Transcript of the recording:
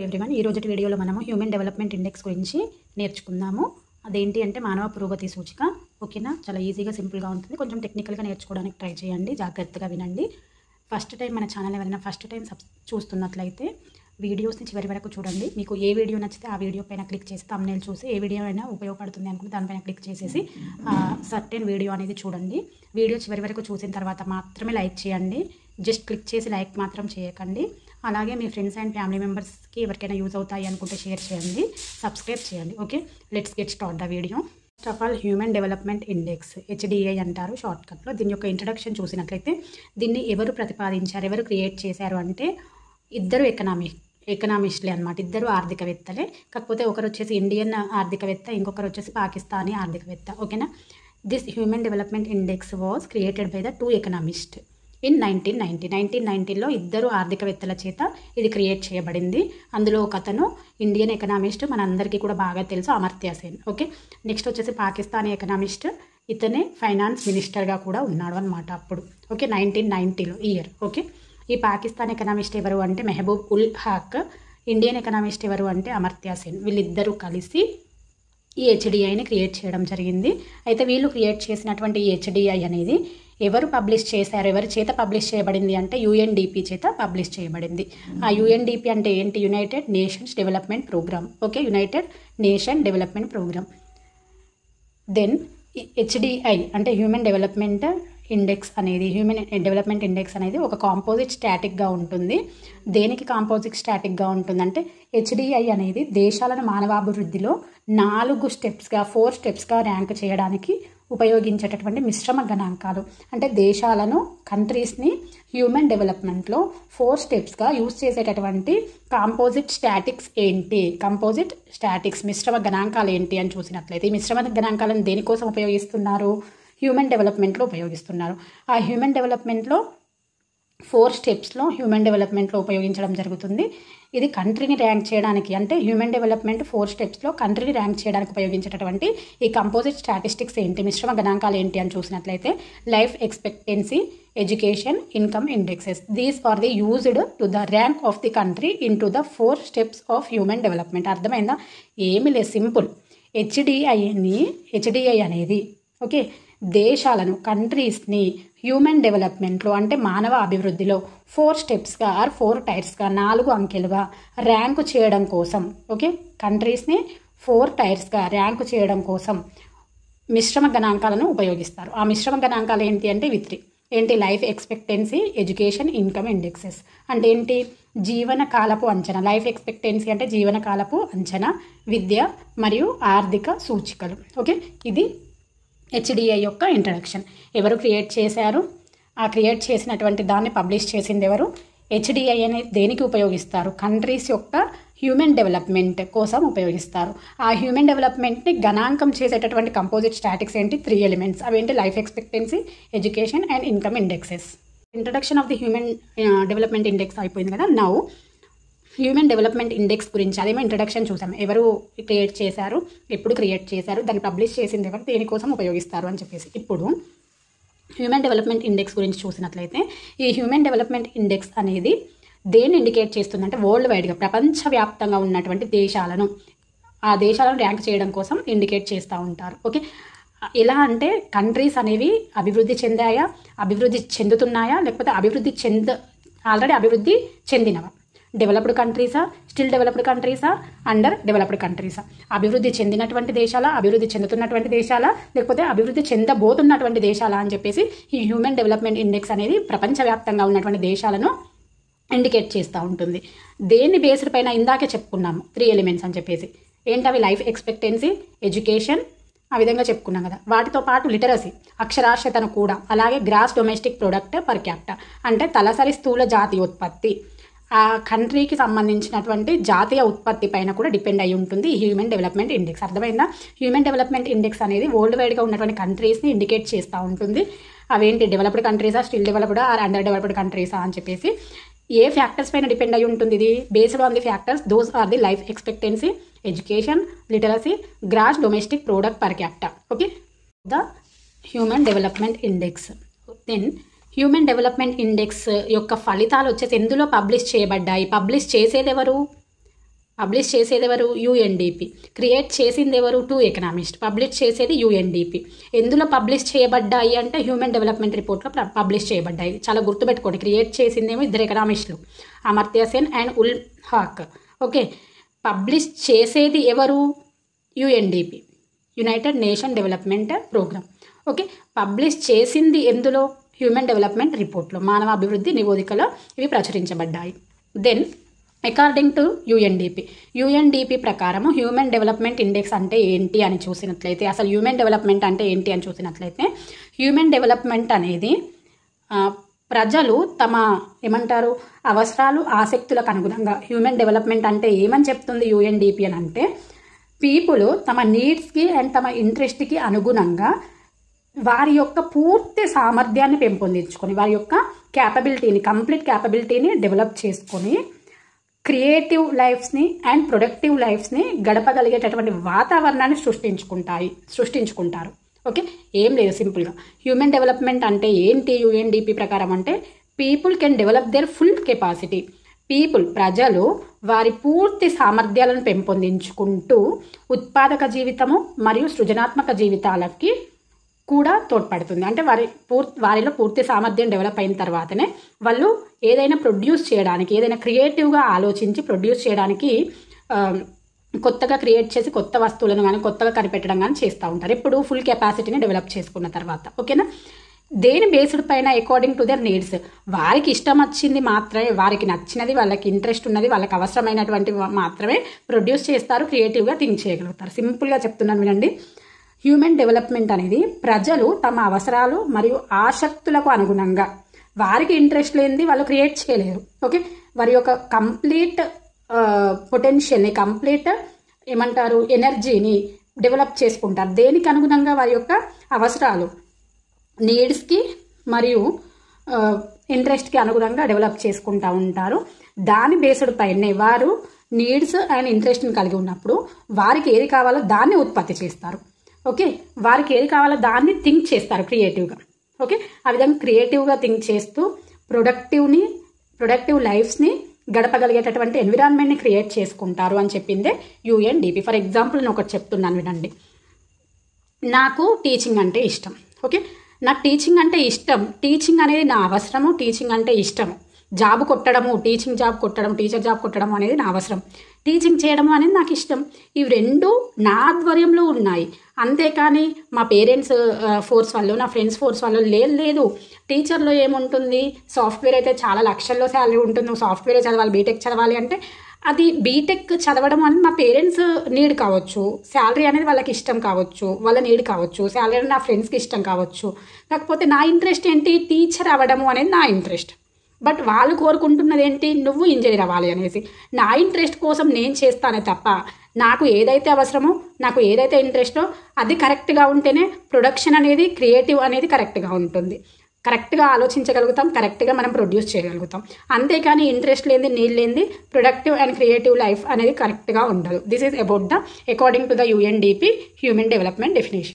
Everyone ఈ రోజు వీడియోలో మనము హ్యూమన్ డెవలప్మెంట్ ఇండెక్స్ గురించి నేర్చుకుందాము. అదేంటి అంటే మానవ పురోగతి సూచిక. ఓకేనా, చాలా ఈజీగా సింపుల్గా ఉంటుంది. కొంచెం టెక్నికల్గా నేర్చుకోవడానికి ట్రై చేయండి, జాగ్రత్తగా వినండి. ఫస్ట్ టైం మన ఛానల్ ఎవరైనా ఫస్ట్ టైం చూస్తున్నట్లయితే వీడియోస్ని చివరి వరకు చూడండి. మీకు ఏ వీడియో నచ్చితే ఆ వీడియో పైన క్లిక్ చేసి థంబ్నెయిల్ చూసి ఏ వీడియో అయినా ఉపయోగపడుతుంది అనుకుంటే దానిపైన క్లిక్ చేసేసి సర్టెన్ వీడియో అనేది చూడండి. వీడియో చివరి వరకు చూసిన తర్వాత మాత్రమే లైక్ చేయండి. జస్ట్ క్లిక్ చేసి లైక్ మాత్రం చేయకండి. అలాగే మీ ఫ్రెండ్స్ అండ్ ఫ్యామిలీ మెంబర్స్కి ఎవరికైనా యూజ్ అవుతాయి అనుకుంటే షేర్ చేయండి, సబ్స్క్రైబ్ చేయండి. Okay, let's get start the video. First of all human development index, HDI అంటారు షార్ట్కట్లో. దీని యొక్క ఇంట్రడక్షన్ చూసినట్లయితే దీన్ని ఎవరు ప్రతిపాదించారు, ఎవరు క్రియేట్ చేశారు అంటే ఇద్దరు ఎకనామిస్ట్లే అనమాట. ఇద్దరు ఆర్థికవేత్తలే. కాకపోతే ఒకరు వచ్చేసి ఇండియన్ ఆర్థికవేత్త, ఇంకొకరు వచ్చేసి పాకిస్తానీ ఆర్థికవేత్త. ఓకేనా, this human development index was created by the 2 economist in 1990లో ఇద్దరు ఆర్థికవేత్తల చేత ఇది క్రియేట్ చేయబడింది. అందులో ఒక అతను ఇండియన్ ఎకనామిస్ట్, మనందరికీ కూడా బాగా తెలుసు, అమర్త్య సేన్. ఓకే, నెక్స్ట్ వచ్చేసి పాకిస్తానీ ఎకనామిస్ట్, ఇతనే ఫైనాన్స్ మినిస్టర్గా కూడా ఉన్నాడు అనమాట అప్పుడు. Okay, 1990లో year. ఓకే, ఈ పాకిస్తాన్ ఎకనామిస్ట్ ఎవరు అంటే మెహబూబ్ ఉల్ హక్, ఇండియన్ ఎకనామిస్ట్ ఎవరు అంటే అమర్త్య సేన్. వీళ్ళిద్దరూ కలిసి ఈ HDIని క్రియేట్ చేయడం జరిగింది. అయితే వీళ్ళు క్రియేట్ చేసినటువంటి ఈ HDI అనేది ఎవరు పబ్లిష్ చేశారు, ఎవరి చేత పబ్లిష్ చేయబడింది అంటే UNDP చేత పబ్లిష్ చేయబడింది. ఆ UNDP అంటే ఏంటి? United Nations Development programme. Okay, United nation development Programme. Then HDI అంటే హ్యూమన్ డెవలప్మెంట్ ఇండెక్స్ అనేది ఒక కాంపోజిట్ స్టాటిక్గా ఉంటుంది. దేనికి కాంపోజిట్ స్టాటిక్గా ఉంటుందంటే HDI అనేది దేశాలను మానవాభివృద్ధిలో 4 స్టెప్స్గా ర్యాంక్ చేయడానికి ఉపయోగించేటటువంటి మిశ్రమ గణాంకాలు. అంటే దేశాలను, కంట్రీస్ని హ్యూమన్ డెవలప్మెంట్లో 4 స్టెప్స్గా యూజ్ చేసేటటువంటి కాంపోజిట్ స్టాటిక్స్ మిశ్రమ గణాంకాలు ఏంటి అని చూసినట్లయితే ఈ మిశ్రమ గణాంకాలను దేనికోసం ఉపయోగిస్తున్నారు? హ్యూమన్ డెవలప్మెంట్లో ఉపయోగిస్తున్నారు. ఆ హ్యూమన్ డెవలప్మెంట్లో 4 స్టెప్స్లో హ్యూమన్ డెవలప్మెంట్లో ఉపయోగించడం జరుగుతుంది. ఇది కంట్రీని ర్యాంక్ చేయడానికి, అంటే హ్యూమన్ డెవలప్మెంట్ 4 స్టెప్స్లో కంట్రీని ర్యాంక్ చేయడానికి ఉపయోగించేటటువంటి ఈ కంపోజిట్ స్టాటిస్టిక్స్ ఏంటి, మిశ్రమ గణాంకాలు ఏంటి అని చూసినట్లయితే life expectancy, education, income indexes. These are the used to the rank of the country into the 4 steps of human development. అర్థమైందా? ఏమి లేదు, సింపుల్. HDI అనేది ఓకే దేశాలను, కంట్రీస్ని హ్యూమన్ డెవలప్మెంట్లో అంటే మానవ అభివృద్ధిలో 4 స్టెప్స్గా ఆర్ 4 టైర్స్గా 4 అంకెలుగా ర్యాంకు చేయడం కోసం, ఓకే కంట్రీస్ని 4 టైర్స్గా ర్యాంకు చేయడం కోసం మిశ్రమ గణాంకాలను ఉపయోగిస్తారు. ఆ మిశ్రమ గణాంకాలు ఏంటి అంటే ఏంటి? Life expectancy, education, income indexes. అంటే ఏంటి? జీవనకాలపు అంచనా. లైఫ్ ఎక్స్పెక్టెన్సీ అంటే జీవనకాలపు అంచనా, విద్య మరియు ఆర్థిక సూచికలు. ఓకే, ఇది HDI యొక్క ఇంట్రడక్షన్. ఎవరు క్రియేట్ చేశారు? ఆ క్రియేట్ చేసినటువంటి దాన్ని పబ్లిష్ చేసింది ఎవరు? HDI అనేది దేనికి ఉపయోగిస్తారు? కంట్రీస్ యొక్క హ్యూమన్ డెవలప్మెంట్ కోసం ఉపయోగిస్తారు. ఆ హ్యూమన్ డెవలప్మెంట్ని గణాంకం చేసేటటువంటి కంపోజిట్ స్టాటిక్స్ ఏంటి? 3 ఎలిమెంట్స్. అవేంటి? Life expectancy, education and income indexes. Introduction of the human development index అయిపోయింది కదా. నౌ హ్యూమన్ డెవలప్మెంట్ ఇండెక్స్ గురించి, అదేమో ఇంట్రడక్షన్ చూసాం. ఎవరు క్రియేట్ చేశారు, ఎప్పుడు క్రియేట్ చేశారు, దాన్ని పబ్లిష్ చేసింది ఎవరు, దేనికోసం ఉపయోగిస్తారు అని చెప్పేసి. ఇప్పుడు హ్యూమన్ డెవలప్మెంట్ ఇండెక్స్ గురించి చూసినట్లయితే ఈ హ్యూమన్ డెవలప్మెంట్ ఇండెక్స్ అనేది దేన్ని ఇండికేట్ చేస్తుందంటే వరల్డ్ వైడ్గా ప్రపంచవ్యాప్తంగా ఉన్నటువంటి ఆ దేశాలను ర్యాంక్ చేయడం కోసం ఇండికేట్ చేస్తూ ఉంటారు. ఓకే, ఎలా అంటే కంట్రీస్ అనేవి అభివృద్ధి చెందాయా, అభివృద్ధి చెందుతున్నాయా, లేకపోతే ఆల్రెడీ అభివృద్ధి చెందినవా, డెవలప్డ్ కంట్రీసా, స్టిల్ డెవలప్డ్ కంట్రీసా, అండర్ డెవలప్డ్ కంట్రీసా, అభివృద్ధి చెందినటువంటి దేశాలా, అభివృద్ధి చెందుతున్నటువంటి దేశాలా, లేకపోతే అభివృద్ధి చెందబోతున్నటువంటి దేశాలా అని చెప్పేసి ఈ హ్యూమన్ డెవలప్మెంట్ ఇండెక్స్ అనేది ప్రపంచవ్యాప్తంగా ఉన్నటువంటి దేశాలను ఇండికేట్ చేస్తూ ఉంటుంది. దేన్ని బేస్డ్ పైన ఇందాకే చెప్పుకున్నాము 3 ఎలిమెంట్స్ అని చెప్పేసి. ఏంటవి? లైఫ్ ఎక్స్పెక్టెన్సీ, ఎడ్యుకేషన్, ఆ విధంగా చెప్పుకున్నాం కదా. వాటితో పాటు లిటరసీ, అక్షరాస్యతను కూడా, అలాగే gross domestic product per capita అంటే తలసరి స్థూల జాతీయోత్పత్తి, ఆ కంట్రీకి సంబంధించినటువంటి జాతీయ ఉత్పత్తి పైన కూడా డిపెండ్ అయి ఉంటుంది ఈ హ్యూమన్ డెవలప్మెంట్ ఇండెక్స్. అర్థమైందా? హ్యూమన్ డెవలప్మెంట్ ఇండెక్స్ అనేది వరల్డ్ వైడ్గా ఉన్నటువంటి కంట్రీస్ని ఇండికేట్ చేస్తూ ఉంటుంది. అవేంటి? డెవలప్డ్ కంట్రీసా, still developed or under developed కంట్రీసా అని చెప్పేసి. ఏ ఫ్యాక్టర్స్ పైన డిపెండ్ అయి ఉంటుంది ఇది? Based on the factors, those are the life expectancy, education, literacy, gross domestic product per capita. Okay, the human development index. Then human development index యొక్క ఫలితాలు వచ్చేసి ఎందులో పబ్లిష్ చేయబడ్డాయి? పబ్లిష్ చేసేది ఎవరు? పబ్లిష్ చేసేది ఎవరు? యుఎన్డిపి. క్రియేట్ చేసింది ఎవరు? 2 ఎకనామిస్ట్. పబ్లిష్ చేసేది యుఎన్డిపి. ఎందులో పబ్లిష్ చేయబడ్డాయి అంటే హ్యూమన్ డెవలప్మెంట్ రిపోర్ట్లో పబ్లిష్ చేయబడ్డాయి. చాలా గుర్తుపెట్టుకోండి. క్రియేట్ చేసిందేమో 2 ఎకనామిస్టులు, Amartya Sen and ul Haq. Okay, publish చేసేది ఎవరు? UNDP, united nation development programme. Okay, publish చేసింది ఎందులో? హ్యూమన్ డెవలప్మెంట్ రిపోర్ట్లో, మానవ అభివృద్ధి నివేదికలో ఇవి ప్రచురించబడ్డాయి. దెన్ అకార్డింగ్ టు యుఎన్డిపి ప్రకారము హ్యూమన్ డెవలప్మెంట్ ఇండెక్స్ అంటే ఏంటి అని చూసినట్లయితే, అసలు హ్యూమన్ డెవలప్మెంట్ అంటే ఏంటి అని చూసినట్లయితే, హ్యూమన్ డెవలప్మెంట్ అనేది ప్రజలు తమ ఏమంటారు అవసరాలు ఆసక్తులకు అనుగుణంగా, హ్యూమన్ డెవలప్మెంట్ అంటే ఏమని చెప్తుంది యుఎన్డిపి అని అంటే, పీపుల్ తమ నీడ్స్కి అండ్ తమ ఇంట్రెస్ట్కి అనుగుణంగా వారి యొక్క పూర్తి సామర్థ్యాన్ని పెంపొందించుకొని, వారి యొక్క క్యాపబిలిటీని, కంప్లీట్ క్యాపబిలిటీని డెవలప్ చేసుకొని క్రియేటివ్ లైఫ్స్ని అండ్ ప్రొడక్టివ్ లైఫ్స్ని గడపగలిగేటటువంటి వాతావరణాన్ని సృష్టించుకుంటారు. ఓకే, ఏం లేదు, సింపుల్గా హ్యూమన్ డెవలప్మెంట్ అంటే ఏంటి యుఎన్డిపి ప్రకారం అంటే, people can develop their full capacity. ప్రజలు వారి పూర్తి సామర్థ్యాలను పెంపొందించుకుంటూ ఉత్పాదక జీవితము మరియు సృజనాత్మక జీవితాలకి కూడా తోడ్పడుతుంది. అంటే వారిలో పూర్తి సామర్థ్యం డెవలప్ అయిన తర్వాతనే వాళ్ళు ఏదైనా ప్రొడ్యూస్ చేయడానికి, ఏదైనా క్రియేటివ్గా ఆలోచించి ప్రొడ్యూస్ చేయడానికి, కొత్తగా క్రియేట్ చేసి కొత్త వస్తువులను కానీ కొత్తగా కనిపెట్టడం కానీ చేస్తూ ఉంటారు. ఎప్పుడు ఫుల్ కెపాసిటీని డెవలప్ చేసుకున్న తర్వాత. ఓకేనా, దేని బేస్డ్ పైన? According to their needs. వారికి ఇష్టం వచ్చింది మాత్రమే, వారికి నచ్చినది, వాళ్ళకి ఇంట్రెస్ట్ ఉన్నది, వాళ్ళకి అవసరమైనటువంటి మాత్రమే ప్రొడ్యూస్ చేస్తారు, క్రియేటివ్గా థింక్ చేయగలుగుతారు. సింపుల్గా చెప్తున్నాను వినండి. హ్యూమన్ డెవలప్మెంట్ అనేది ప్రజలు తమ అవసరాలు మరియు ఆసక్తులకు అనుగుణంగా, వారికి ఇంట్రెస్ట్ లేనిది వాళ్ళు క్రియేట్ చేయలేరు. ఓకే, వారి యొక్క కంప్లీట్ పొటెన్షియల్ని, కంప్లీట్ ఏమంటారు ఎనర్జీని డెవలప్ చేసుకుంటారు. దేనికి అనుగుణంగా? వారి యొక్క అవసరాలు, నీడ్స్కి మరియు ఇంట్రెస్ట్కి అనుగుణంగా డెవలప్ చేసుకుంటూ ఉంటారు. దాని బేస్డ్ పైనే వారు నీడ్స్ అండ్ ఇంట్రెస్ట్ని కలిగి ఉన్నప్పుడు వారికి ఏది కావాలో దాన్ని ఉత్పత్తి చేస్తారు. ఓకే, వారికి ఏది కావాలో దాన్ని థింక్ చేస్తారు క్రియేటివ్గా. ఓకే, ఆ విధంగా క్రియేటివ్గా థింక్ చేస్తూ ప్రొడక్టివ్ లైఫ్స్ని గడపగలిగేటటువంటి ఎన్విరాన్మెంట్ని క్రియేట్ చేసుకుంటారు అని చెప్పిందే యుఎన్డిపి. ఫర్ ఎగ్జాంపుల్ నేను ఒకటి చెప్తున్నాను వినండి. నాకు టీచింగ్ అంటే ఇష్టం. ఓకే, నాకు టీచింగ్ అంటే ఇష్టం. టీచింగ్ అనేది నా అవసరము, టీచింగ్ అంటే ఇష్టము. జాబ్ కొట్టడము, టీచింగ్ జాబ్ కొట్టడం, టీచర్ జాబ్ కొట్టడం అనేది నా అవసరం. టీచింగ్ చేయడం అనేది నాకు ఇష్టం. ఇవి రెండు నా ఆధ్వర్యంలో ఉన్నాయి. అంతేకాని మా పేరెంట్స్ ఫోర్స్ వల్ల, నా ఫ్రెండ్స్ ఫోర్స్ వల్ల లేదు. టీచర్లో ఏముంటుంది? సాఫ్ట్వేర్ అయితే చాలా లక్షల్లో శాలరీ ఉంటుంది, నువ్వు సాఫ్ట్వేరే చదవాలి, బీటెక్ చదవాలి అంటే, అది బీటెక్ చదవడం అనేది మా పేరెంట్స్ నీడ్ కావచ్చు, శాలరీ అనేది వాళ్ళకి ఇష్టం కావచ్చు, వాళ్ళ నీడ్ కావచ్చు, శాలరీ అనేది నా ఫ్రెండ్స్కి ఇష్టం కావచ్చు. కాకపోతే నా ఇంట్రెస్ట్ ఏంటి? టీచర్ అవ్వడము అనేది నా ఇంట్రెస్ట్. బట్ వాళ్ళు కోరుకుంటున్నది ఏంటి? నువ్వు ఇంజనీర్ అవ్వాలి అనేసి. నా ఇంట్రెస్ట్ కోసం నేను చేస్తానే తప్ప, నాకు ఏదైతే అవసరమో, నాకు ఏదైతే ఇంట్రెస్టో అది కరెక్ట్గా ఉంటేనే ప్రొడక్షన్ అనేది, క్రియేటివ్ అనేది కరెక్ట్గా ఉంటుంది. కరెక్ట్గా ఆలోచించగలుగుతాం, కరెక్ట్గా మనం ప్రొడ్యూస్ చేయగలుగుతాం. అంతేకాని ఇంట్రెస్ట్ లేనిది, నీళ్ళు లేనిది ప్రొడక్టివ్ అండ్ క్రియేటివ్ లైఫ్ అనేది కరెక్ట్గా ఉండదు. This is about the according to the UNDP human development definition.